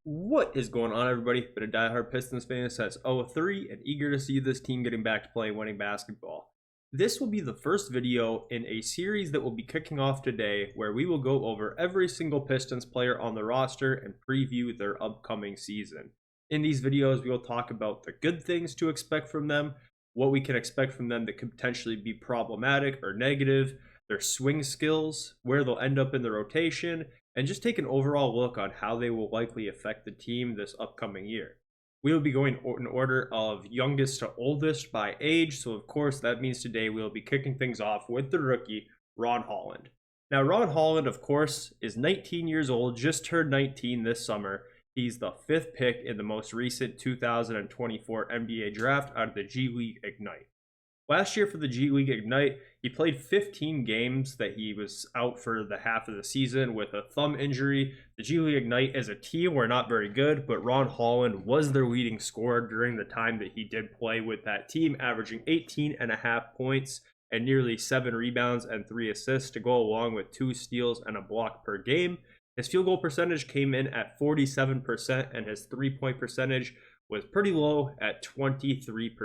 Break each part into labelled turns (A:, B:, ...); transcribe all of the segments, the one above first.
A: What is going on, everybody? Been a diehard Pistons fan since 03 and eager to see this team getting back to playing winning basketball. This will be the first video in a series that will be kicking off today where we will go over every single Pistons player on the roster and preview their upcoming season. In these videos, we will talk about the good things to expect from them, what we can expect from them that could potentially be problematic or negative, their swing skills, where they'll end up in the rotation, and just take an overall look on how they will likely affect the team this upcoming year. We will be going in order of youngest to oldest by age, so of course that means today we will be kicking things off with the rookie, Ron Holland. Now, Ron Holland, of course, is 19 years old, just turned 19 this summer. He's the fifth pick in the most recent 2024 NBA draft out of the G League Ignite. Last year for the G League Ignite, he played 15 games that he was out for the half of the season with a thumb injury. The G League Ignite as a team were not very good, but Ron Holland was their leading scorer during the time that he did play with that team, averaging 18.5 points and nearly 7 rebounds and 3 assists to go along with 2 steals and a block per game. His field goal percentage came in at 47%, and his three-point percentage was pretty low at 23%.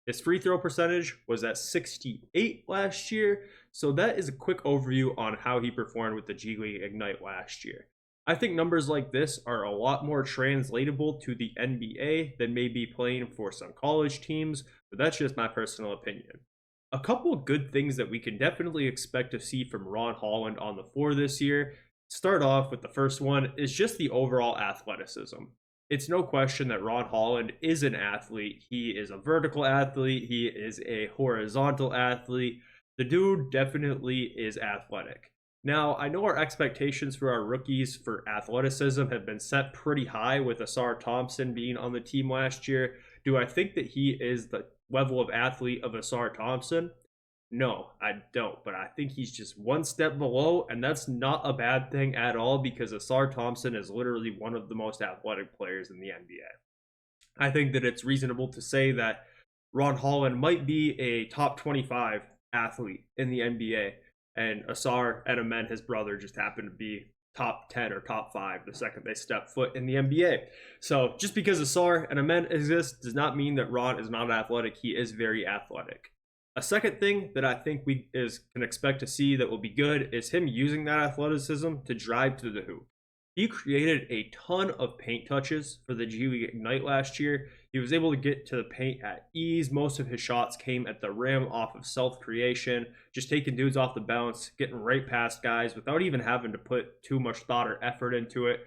A: His free throw percentage was at 68 last year, so that is a quick overview on how he performed with the G League Ignite last year. I think numbers like this are a lot more translatable to the NBA than maybe playing for some college teams, but that's just my personal opinion. A couple of good things that we can definitely expect to see from Ron Holland on the floor this year. Start off with the first one is just the overall athleticism. It's no question that Ron Holland is an athlete. He is a vertical athlete. He is a horizontal athlete. The dude definitely is athletic. Now, I know our expectations for our rookies for athleticism have been set pretty high with Ausar Thompson being on the team last year. Do I think that he is the level of athlete of Ausar Thompson? No, I don't, but I think he's just one step below, and that's not a bad thing at all because Ausar Thompson is literally one of the most athletic players in the NBA. I think that it's reasonable to say that Ron Holland might be a top 25 athlete in the NBA, and Ausar Thompson, his brother, just happened to be top 10 or top 5 the second they step foot in the NBA. So just because Ausar Thompson exists does not mean that Ron is not athletic. He is very athletic. A second thing that I think we can expect to see that will be good is him using that athleticism to drive to the hoop. He created a ton of paint touches for the G League Ignite last year. He was able to get to the paint at ease. Most of his shots came at the rim off of self-creation, just taking dudes off the bounce, getting right past guys without even having to put too much thought or effort into it.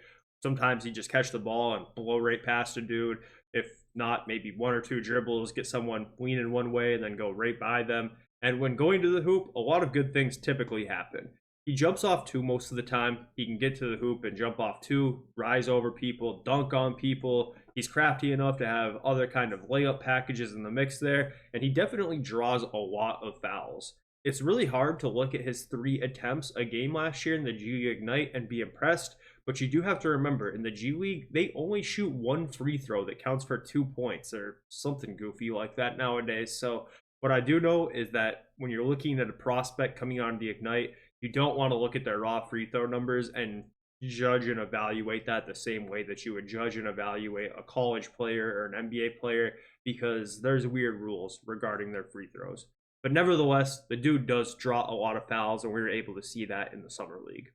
A: Sometimes he'd just catch the ball and blow right past a dude. If not, maybe 1 or 2 dribbles, get someone leaning one way and then go right by them. And when going to the hoop, a lot of good things typically happen. He jumps off 2 most of the time. He can get to the hoop and jump off 2, rise over people, dunk on people. He's crafty enough to have other kind of layup packages in the mix there, and he definitely draws a lot of fouls. It's really hard to look at his 3 attempts a game last year in the G League Ignite and be impressed, but you do have to remember, in the G League, they only shoot 1 free throw that counts for 2 points or something goofy like that nowadays. So what I do know is that when you're looking at a prospect coming on the Ignite, you don't want to look at their raw free throw numbers and judge and evaluate that the same way that you would judge and evaluate a college player or an NBA player, because there's weird rules regarding their free throws. But nevertheless, the dude does draw a lot of fouls, and we were able to see that in the Summer League.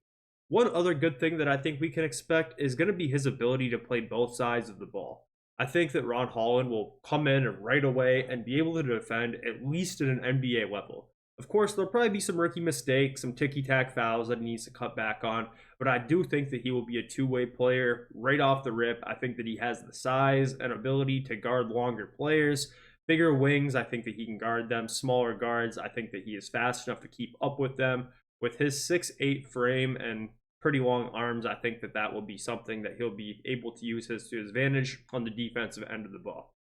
A: One other good thing that I think we can expect is going to be his ability to play both sides of the ball. I think that Ron Holland will come in right away and be able to defend at least at an NBA level. Of course, there'll probably be some rookie mistakes, some ticky-tack fouls that he needs to cut back on, but I do think that he will be a two-way player right off the rip. I think that he has the size and ability to guard longer players. Bigger wings, I think that he can guard them. Smaller guards, I think that he is fast enough to keep up with them. With his 6'8" frame and pretty long arms, I think that that will be something that he'll be able to use to his advantage on the defensive end of the ball.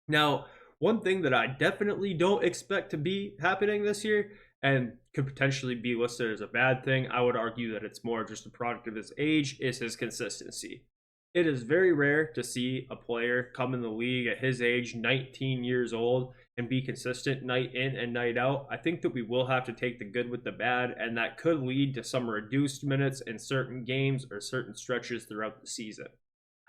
A: Now, one thing that I definitely don't expect to be happening this year and could potentially be listed as a bad thing, I would argue that it's more just a product of his age, is his consistency. It is very rare to see a player come in the league at his age, 19 years old, and be consistent night in and night out. I think that we will have to take the good with the bad, and that could lead to some reduced minutes in certain games or certain stretches throughout the season.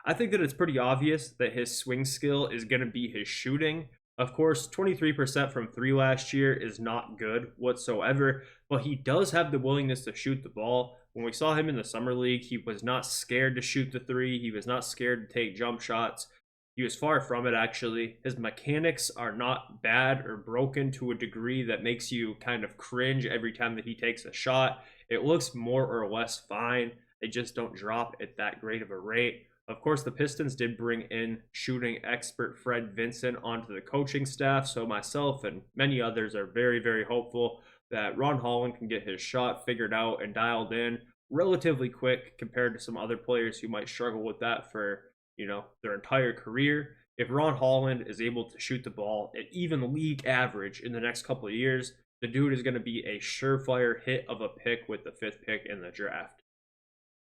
A: I think that it's pretty obvious that his swing skill is going to be his shooting. Of course, 23% from three last year is not good whatsoever, but he does have the willingness to shoot the ball. When we saw him in the summer league, he was not scared to shoot the three. He was not scared to take jump shots. He was far from it, actually. His mechanics are not bad or broken to a degree that makes you kind of cringe every time that he takes a shot. It looks more or less fine. They just don't drop at that great of a rate. Of course, the Pistons did bring in shooting expert Fred Vincent onto the coaching staff, so myself and many others are very, very hopeful that Ron Holland can get his shot figured out and dialed in relatively quick compared to some other players who might struggle with that for, their entire career. If Ron Holland is able to shoot the ball at even league average in the next couple of years, the dude is going to be a surefire hit of a pick with the 5th pick in the draft.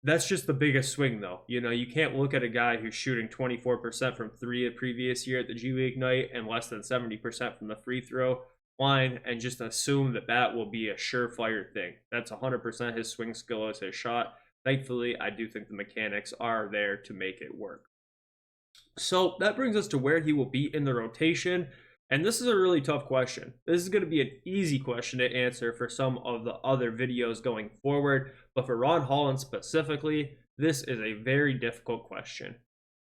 A: That's just the biggest swing, though. You can't look at a guy who's shooting 24% from three a previous year at the G League night and less than 70% from the free throw line and just assume that that will be a surefire thing. That's 100% his swing skill as his shot. Thankfully, I do think the mechanics are there to make it work. So that brings us to where he will be in the rotation. And this is a really tough question. This is going to be an easy question to answer for some of the other videos going forward. But for Ron Holland specifically, this is a very difficult question.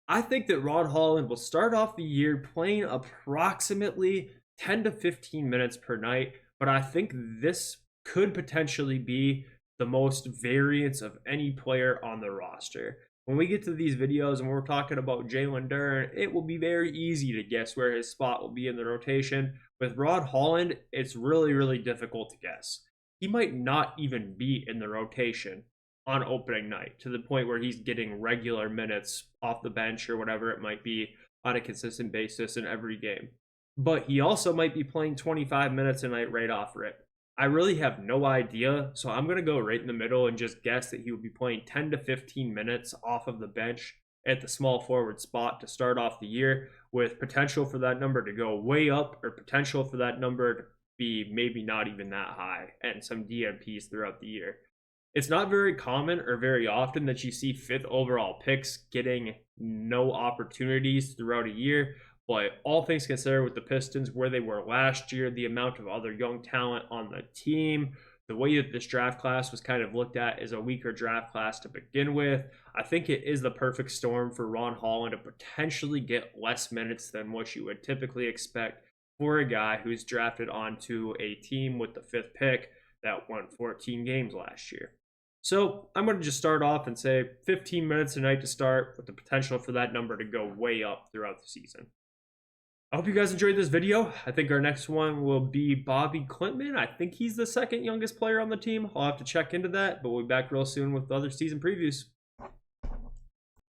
A: I think that Ron Holland will start off the year playing approximately 10 to 15 minutes per night. But I think this could potentially be the most variance of any player on the roster. When we get to these videos and we're talking about Jalen Duren, it will be very easy to guess where his spot will be in the rotation. With Ron Holland, it's really, really difficult to guess. He might not even be in the rotation on opening night to the point where he's getting regular minutes off the bench or whatever it might be on a consistent basis in every game. But he also might be playing 25 minutes a night right off rip. I really have no idea, so I'm going to go right in the middle and just guess that he would be playing 10 to 15 minutes off of the bench at the small forward spot to start off the year, with potential for that number to go way up or potential for that number to be maybe not even that high and some DNPs throughout the year. It's not very common or very often that you see 5th overall picks getting no opportunities throughout a year. But all things considered, with the Pistons, where they were last year, the amount of other young talent on the team, the way that this draft class was kind of looked at as a weaker draft class to begin with, I think it is the perfect storm for Ron Holland to potentially get less minutes than what you would typically expect for a guy who's drafted onto a team with the 5th pick that won 14 games last year. So I'm going to just start off and say 15 minutes a night to start, with the potential for that number to go way up throughout the season. I hope you guys enjoyed this video. I think our next one will be Bobi Klintman. I think he's the 2nd youngest player on the team. I'll have to check into that, but we'll be back real soon with other season previews.